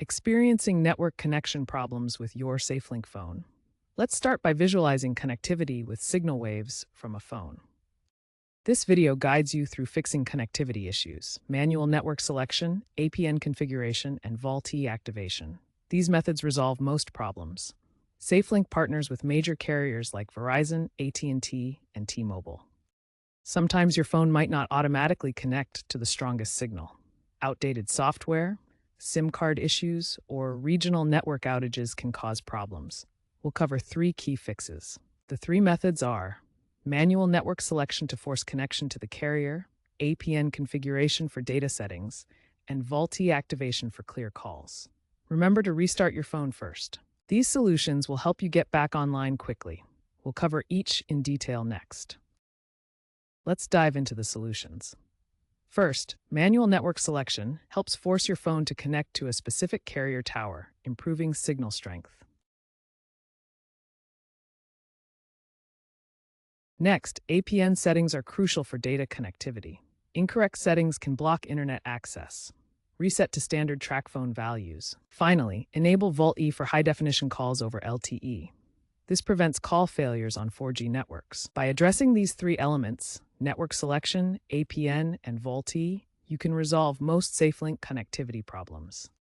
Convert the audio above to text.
Experiencing network connection problems with your SafeLink phone. Let's start by visualizing connectivity with signal waves from a phone. This video guides you through fixing connectivity issues: manual network selection, APN configuration, and VoLTE activation. These methods resolve most problems. SafeLink partners with major carriers like Verizon, AT&T, and T-Mobile. Sometimes your phone might not automatically connect to the strongest signal. Outdated software, SIM card issues, or regional network outages can cause problems. We'll cover 3 key fixes. The 3 methods are manual network selection to force connection to the carrier, APN configuration for data settings, and VoLTE activation for clear calls. Remember to restart your phone first. These solutions will help you get back online quickly. We'll cover each in detail next. Let's dive into the solutions. First, manual network selection helps force your phone to connect to a specific carrier tower, improving signal strength. Next, APN settings are crucial for data connectivity. Incorrect settings can block internet access. Reset to standard TracFone values. Finally, enable VoLTE for high-definition calls over LTE. This prevents call failures on 4G networks. By addressing these 3 elements, network selection, APN, and VoLTE, you can resolve most SafeLink connectivity problems.